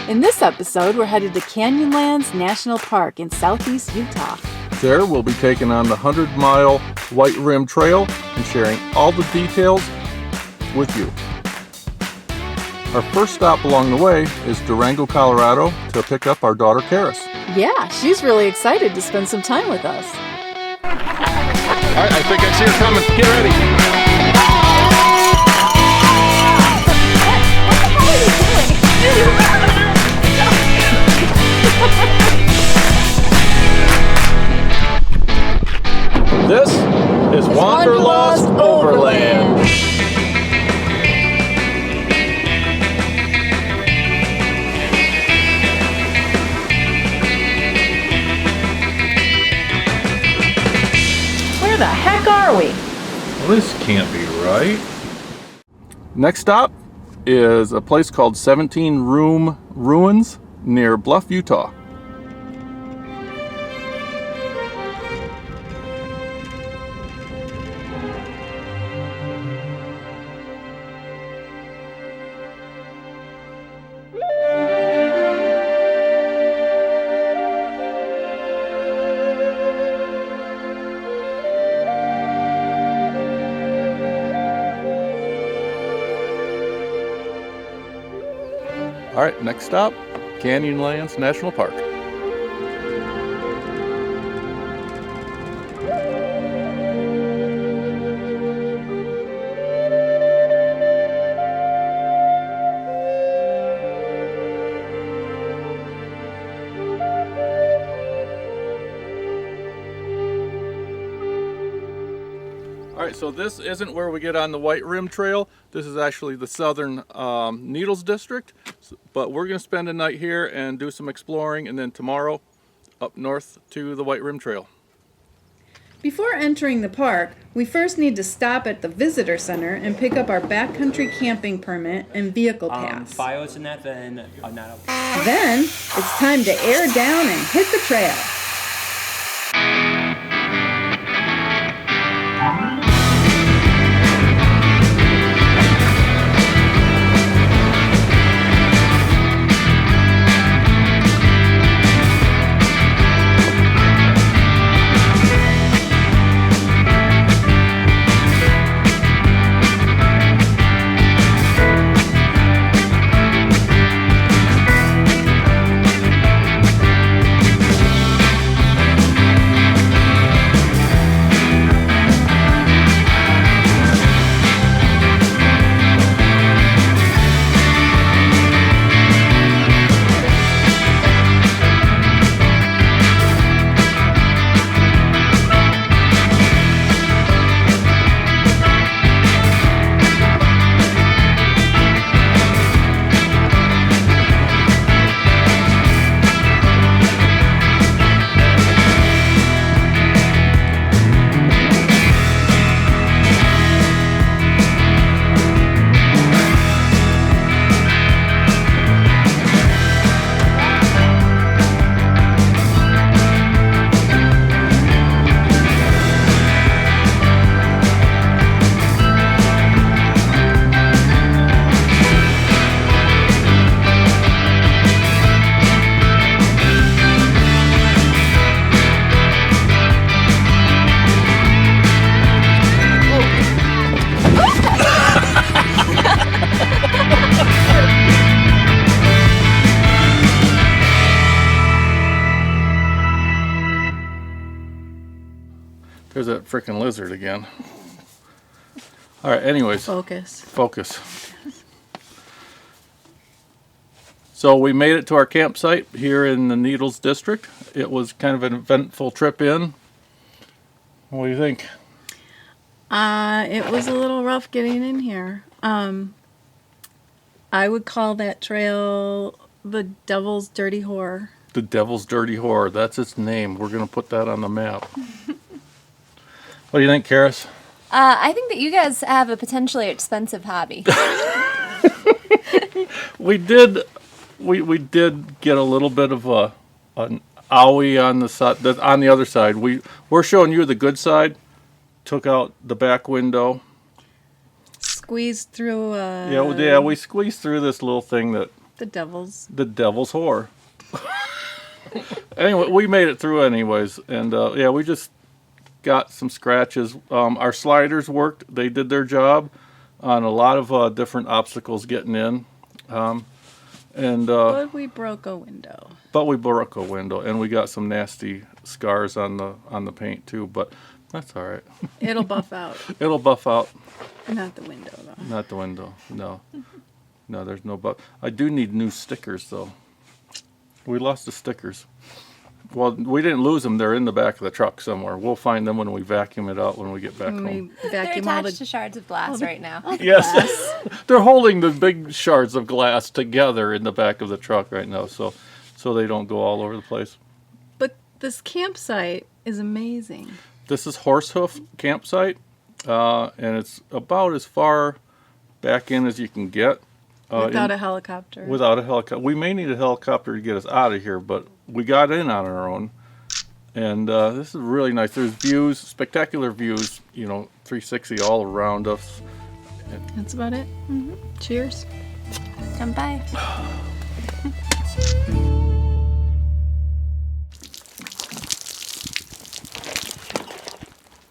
In this episode, we're headed to Canyonlands National Park in southeast Utah. There, we'll be taking on the 100-mile White Rim Trail and sharing all the details with you. Our first stop along the way is Durango, Colorado, to pick up our daughter, Karis. Yeah, she's really excited to spend some time with us. All right, I think I see her coming. Get ready. This is Wanderlust Overland. Where the heck are we? Well, this can't be right. Next stop is a place called 17 Room Ruins near Bluff, Utah. All right, next stop, Canyonlands National Park. All right, so this isn't where we get on the White Rim Trail. This is actually the Southern Needles District, but we're gonna spend a night here and do some exploring, and then tomorrow up north to the White Rim Trail. Before entering the park, we first need to stop at the visitor center and pick up our backcountry camping permit and vehicle pass. Bios in that, then not. Then it's time to air down and hit the trail. There's that freaking lizard again. All right, anyways. Focus. So we made it to our campsite here in the Needles District. It was kind of an eventful trip in. What do you think? It was a little rough getting in here. I would call that trail the Devil's Dirty Whore. The Devil's Dirty Whore. That's its name. We're going to put that on the map. What do you think, Karis? I think that you guys have a potentially expensive hobby. We did get a little bit of an owie on the side, on the other side. We're showing you the good side. Took out the back window. Squeezed through. Yeah, we squeezed through this little thing that The devil's. The devil's whore. Anyway, we made it through anyways, and yeah, we just got some scratches. Our sliders worked; they did their job on a lot of different obstacles getting in, But we broke a window. and we got some nasty scars on the paint too. But that's all right. It'll buff out. It'll buff out. Not the window, though. Not the window. No, no, there's no buff. I do need new stickers though. We lost the stickers. Well, we didn't lose them. They're in the back of the truck somewhere. We'll find them when we vacuum it out when we get back When home. we They're vacuum all attached to the... shards of glass right now. Yes, they're holding the big shards of glass together in the back of the truck right now, so they don't go all over the place. But this campsite is amazing. This is Horsehoof Campsite, and it's about as far back in as you can get. Without a helicopter. Without a helicopter. We may need a helicopter to get us out of here, but we got in on our own. And this is really nice. There's views, spectacular views, 360 all around us. That's about it. Mm-hmm. Cheers. Come by.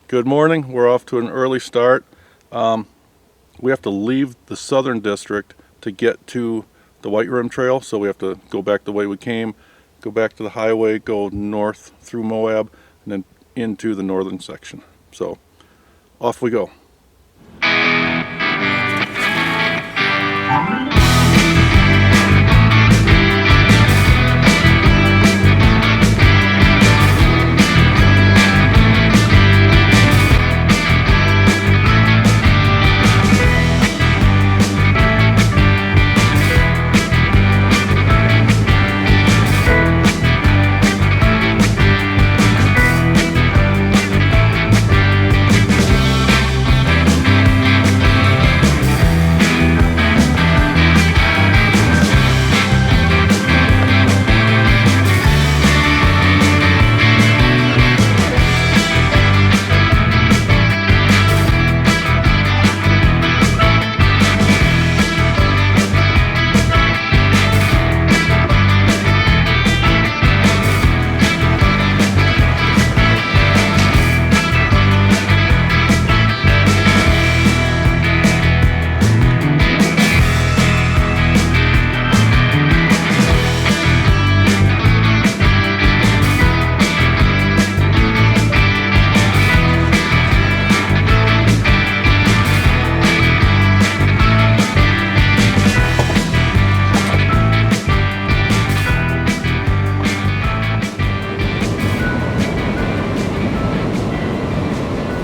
Good morning. We're off to an early start. We have to leave the southern district to get to the White Rim Trail, so we have to go back the way we came, go back to the highway, go north through Moab, and then into the northern section. So off we go.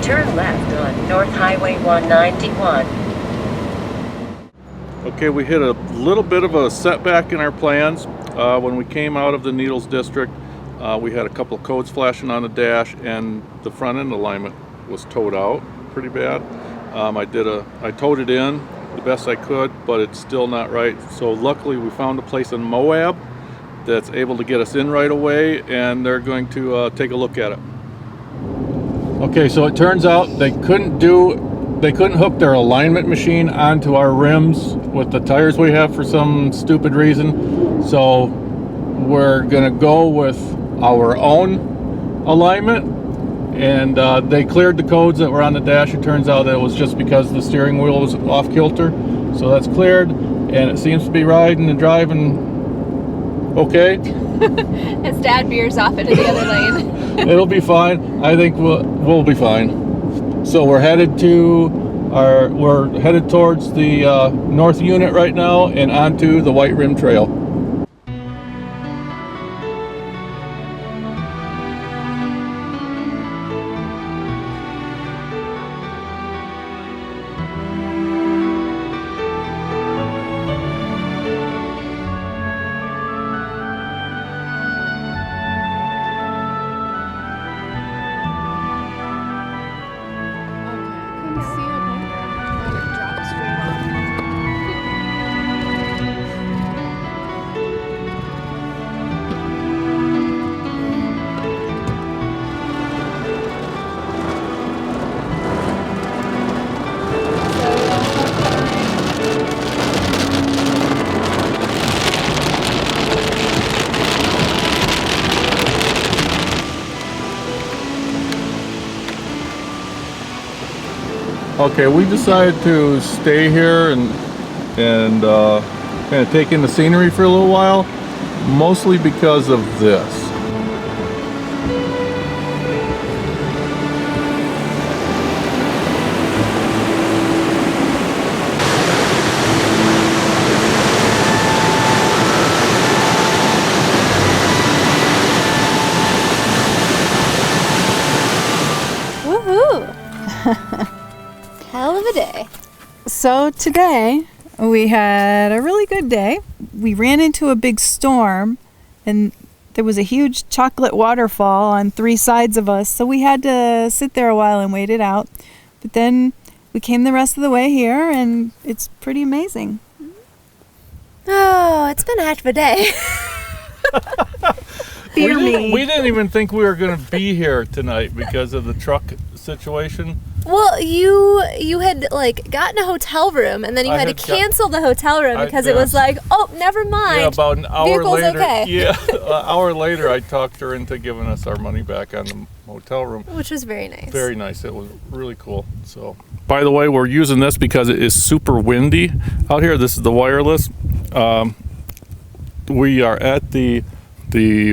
Turn left on North Highway 191. Okay, we hit a little bit of a setback in our plans. When we came out of the Needles District, we had a couple of codes flashing on the dash, and the front end alignment was towed out pretty bad. I towed it in the best I could, but it's still not right. So luckily we found a place in Moab that's able to get us in right away, and they're going to take a look at it. Okay, so it turns out they couldn't hook their alignment machine onto our rims with the tires we have for some stupid reason. So we're gonna go with our own alignment, and they cleared the codes that were on the dash. It turns out that it was just because the steering wheel was off kilter. So that's cleared, and it seems to be riding and driving okay. As Dad veers off into the other lane. It'll be fine. I think we'll be fine. So we're headed towards the north unit right now and onto the White Rim Trail. Okay, we decided to stay here and kind of take in the scenery for a little while, mostly because of this. Woohoo! Hell of a day. So today we had a really good day. We ran into a big storm and there was a huge chocolate waterfall on 3 sides of us, so we had to sit there a while and wait it out. But then we came the rest of the way here and it's pretty amazing. Oh, it's been a heck of a day. Fear me. We didn't even think we were going to be here tonight because of the truck situation. Well, you had like gotten a hotel room and then you had to cancel the hotel room because it was like, oh, never mind. Yeah, about an hour Vehicle's later. okay. Yeah, an hour later, I talked her into giving us our money back on the hotel room. Which was very nice. Very nice. It was really cool. So, by the way, we're using this because it is super windy out here. This is the wireless. We are at the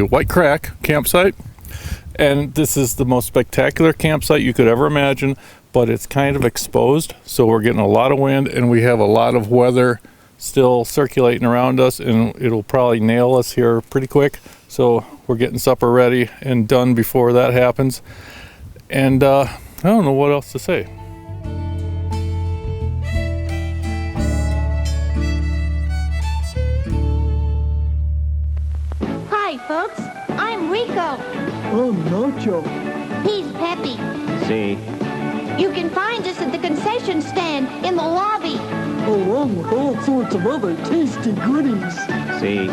White Crack campsite, and this is the most spectacular campsite you could ever imagine, but it's kind of exposed, so we're getting a lot of wind and we have a lot of weather still circulating around us, and it'll probably nail us here pretty quick. So we're getting supper ready and done before that happens, and I don't know what else to say. Hi, folks. I'm Rico. Oh, Nacho. He's Peppy. See. You can find us at the concession stand in the lobby. Along with all sorts of other tasty goodies. See,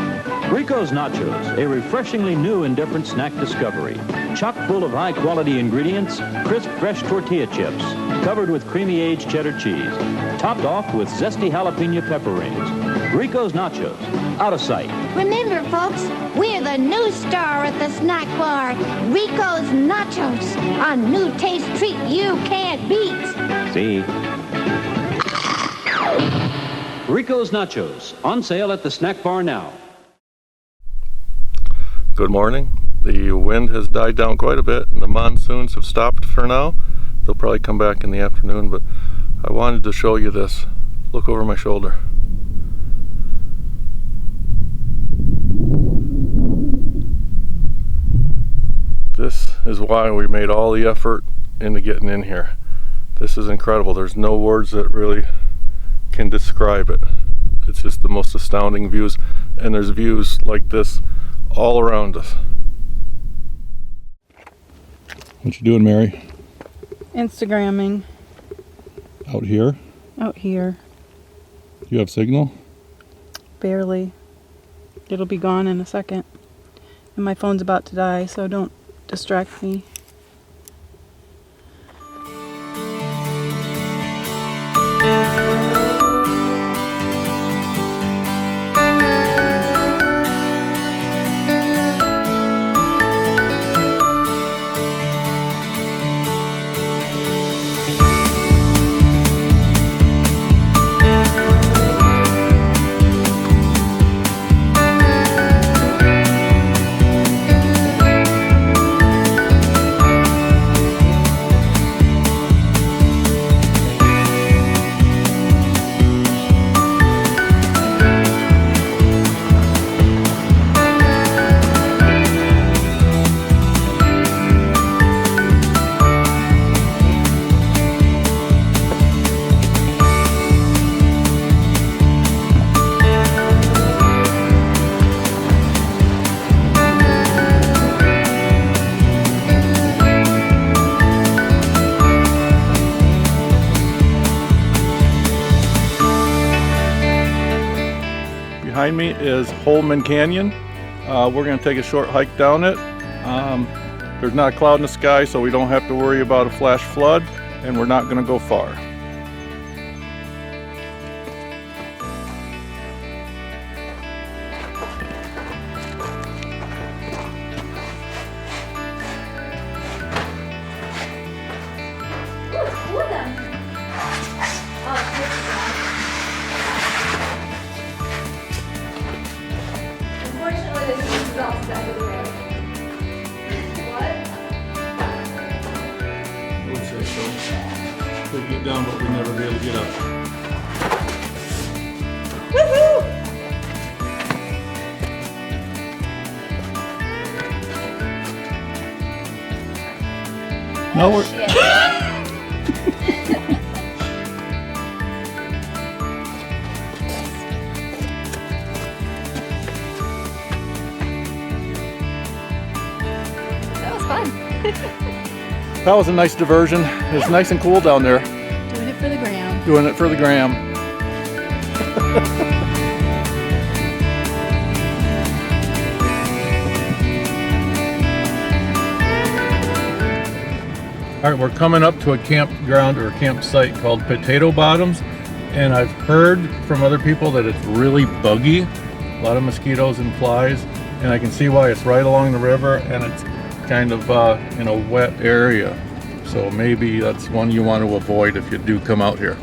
Rico's Nachos, a refreshingly new and different snack discovery. Chock full of high-quality ingredients, crisp, fresh tortilla chips, covered with creamy aged cheddar cheese, topped off with zesty jalapeno pepper rings. Rico's Nachos, out of sight. Remember, folks, we're the new star at the snack bar. Rico's Nachos, a new taste treat you can't beat. See? Rico's Nachos, on sale at the snack bar now. Good morning. The wind has died down quite a bit and the monsoons have stopped for now. They'll probably come back in the afternoon, but I wanted to show you this. Look over my shoulder. This is why we made all the effort into getting in here. This is incredible. There's no words that really can describe it. It's just the most astounding views, and there's views like this all around us. What you doing, Mary? Instagramming Out here? out here. You have signal? Barely. It'll be gone in a second. And my phone's about to die, so don't distract me. Behind me is Holman Canyon. We're going to take a short hike down it. There's not a cloud in the sky, so we don't have to worry about a flash flood, and we're not going to go far. side of the road. What? I would say so. Could get down, but we'd never be able to get up. Woohoo! No, we're... Shit. That was fun. That was a nice diversion. It's nice and cool down there. Doing it for the gram. Doing it for the gram. All right, we're coming up to a campground or a campsite called Potato Bottoms, and I've heard from other people that it's really buggy, a lot of mosquitoes and flies, and I can see why. It's right along the river, and it's kind of in a wet area, so maybe that's one you want to avoid if you do come out here.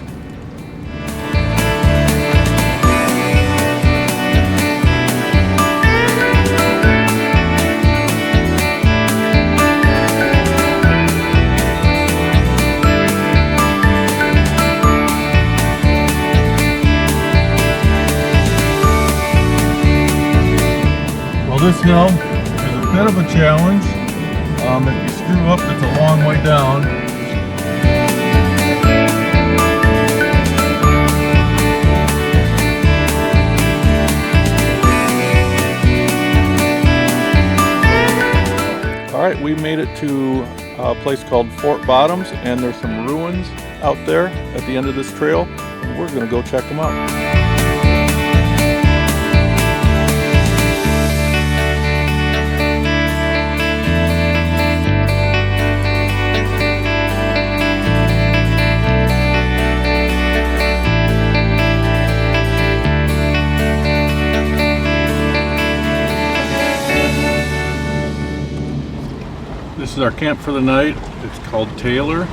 This hill is a bit of a challenge. If you screw up, it's a long way down. All right, we made it to a place called Fort Bottoms, and there's some ruins out there at the end of this trail, and we're going to go check them out. This is our camp for the night. It's called Taylor,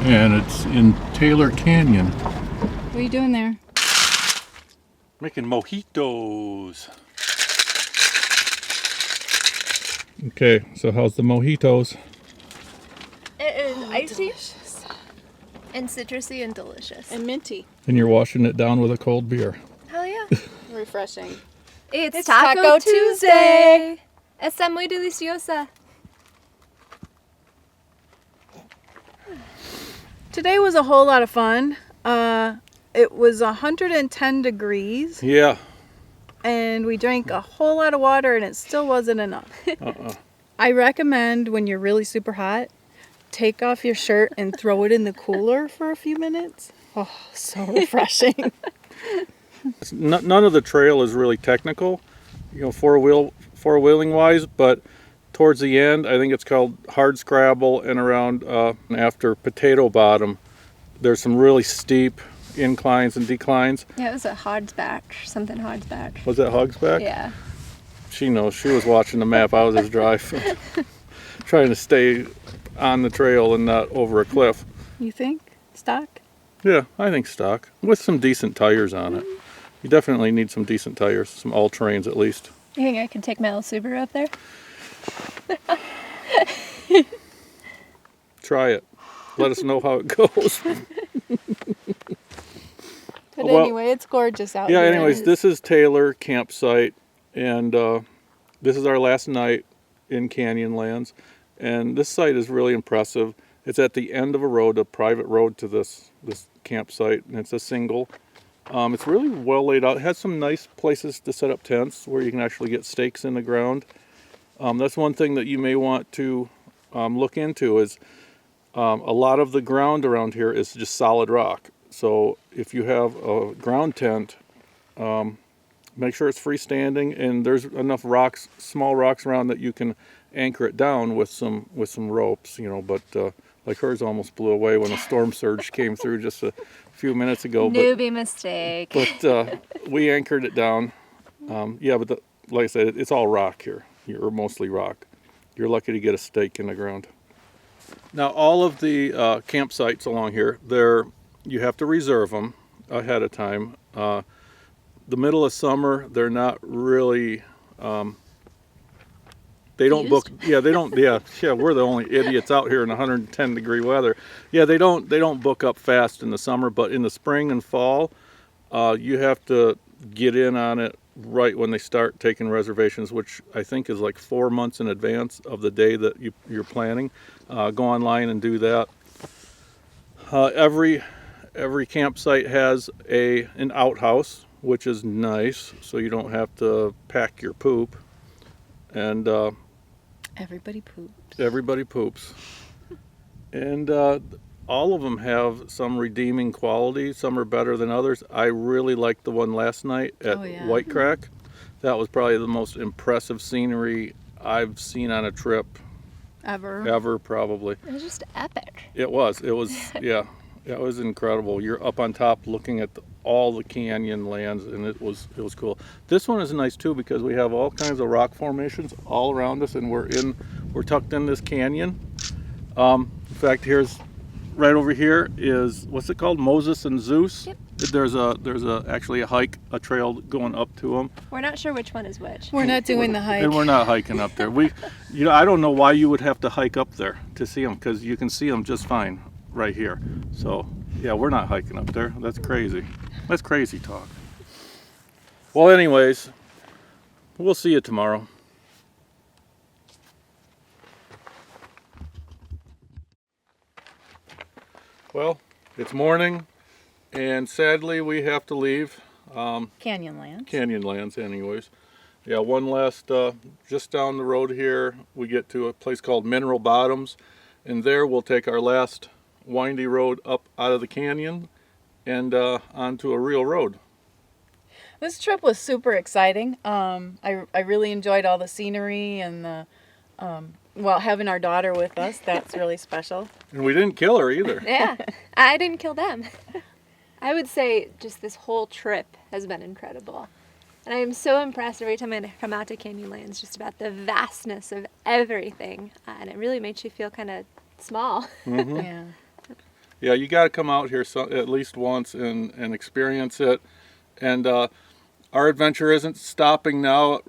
and it's in Taylor Canyon. What are you doing there? Making mojitos. Okay, so how's the mojitos? It is icy and citrusy and delicious. And minty. And you're washing it down with a cold beer. Hell yeah. Refreshing. It's Taco Tuesday. Está muy deliciosa. Today was a whole lot of fun. It was 110 degrees. Yeah. And we drank a whole lot of water and it still wasn't enough. I recommend when you're really super hot, take off your shirt and throw it in the cooler for a few minutes. Oh, so refreshing. None of the trail is really technical, you know, four-wheeling wise, but towards the end, I think it's called Hard Scrabble, and around after Potato Bottom, there's some really steep inclines and declines. Yeah, it was a Hogsback, something Hogsback. Was that Hogsback? Yeah. She knows. She was watching the map. I was just driving, trying to stay on the trail and not over a cliff. You think? Stock? Yeah, I think stock, with some decent tires on it. You definitely need some decent tires, some all-terrains at least. You think I could take my old Subaru up there? Try it. Let us know how it goes. But anyway, it's gorgeous out here. Yeah, anyways, this is Taylor Campsite, and this is our last night in Canyonlands. And this site is really impressive. It's at the end of a road, a private road to this campsite, and it's a single. It's really well laid out. It has some nice places to set up tents where you can actually get stakes in the ground. That's one thing that you may want to look into is a lot of the ground around here is just solid rock. So if you have a ground tent, make sure it's freestanding, and there's enough rocks, small rocks around that you can anchor it down with some ropes, you know. But like hers almost blew away when a storm surge came through just a few minutes ago. Newbie mistake. But we anchored it down. Yeah, but like I said, it's all rock here. You're mostly rock. You're lucky to get a stake in the ground. Now, all of the campsites along here, you have to reserve them ahead of time. The middle of summer, they're not really They don't book. Yeah, they don't. Yeah, we're the only idiots out here in 110-degree weather. Yeah, they don't book up fast in the summer, but in the spring and fall, you have to get in on it right when they start taking reservations, which I think is like 4 months in advance of the day that you're planning. Go online and do that. Every campsite has an outhouse, which is nice, so you don't have to pack your poop. And Everybody poops. Everybody poops. And all of them have some redeeming quality. Some are better than others. I really liked the one last night at White Crack. That was probably the most impressive scenery I've seen on a trip. Ever, probably. It was just epic. It was, yeah. It was incredible. You're up on top looking at all the canyon lands, and it was cool. This one is nice too because we have all kinds of rock formations all around us, and we're tucked in this canyon. In fact, here's right over here is, what's it called? Moses and Zeus. Yep. There's actually a trail going up to them. We're not sure which one is which. We're not doing the hike. And we're not hiking up there. I don't know why you would have to hike up there to see them, because you can see them just fine right here. So yeah, we're not hiking up there. That's crazy. That's crazy talk. Well, anyways, we'll see you tomorrow. Well, it's morning, and sadly we have to leave. Canyonlands, anyways. Yeah, one last, just down the road here, we get to a place called Mineral Bottoms, and there we'll take our last windy road up out of the canyon and onto a real road. This trip was super exciting. I really enjoyed all the scenery and the having our daughter with us. That's really special. And we didn't kill her either. Yeah, I didn't kill them. I would say just this whole trip has been incredible. And I am so impressed every time I come out to Canyonlands just about the vastness of everything. And it really makes you feel kind of small. Mm-hmm. Yeah. Yeah, you got to come out here at least once and experience it. And our adventure isn't stopping now.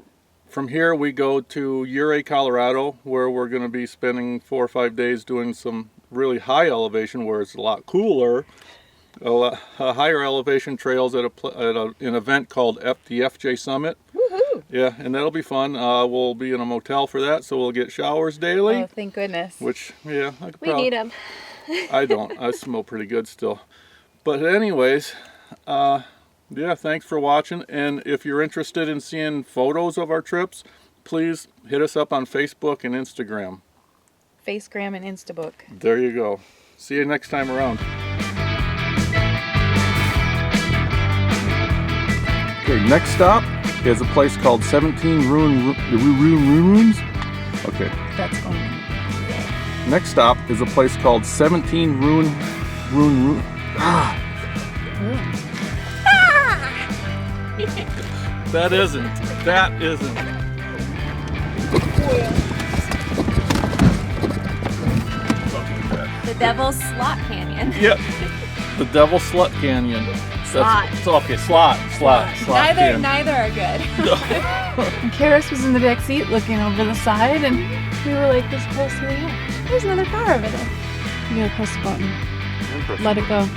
From here we go to Ouray, Colorado, where we're going to be spending 4 or 5 days doing some really high elevation where it's a lot cooler. Higher elevation trails at an event called the FJ Summit. Woohoo! Yeah, and that'll be fun. We'll be in a motel for that, so we'll get showers daily. Oh, thank goodness. Which, yeah, we need them. I don't. I smell pretty good still. But anyways, yeah, thanks for watching. And if you're interested in seeing photos of our trips, please hit us up on Facebook and Instagram. Facegram and Instabook. There you go. See you next time around. Okay, next stop is a place called 17 Ruins. Okay. That's going on. Next stop is a place called 17 Ruins. That isn't. The Devil's Slot Canyon. Yep. The Devil Slut Canyon. Slot. Okay, slot. Neither are good. And Karis was in the back seat looking over the side, and we were like this close to the end. There's another car over there. You gotta press the button. Let it go.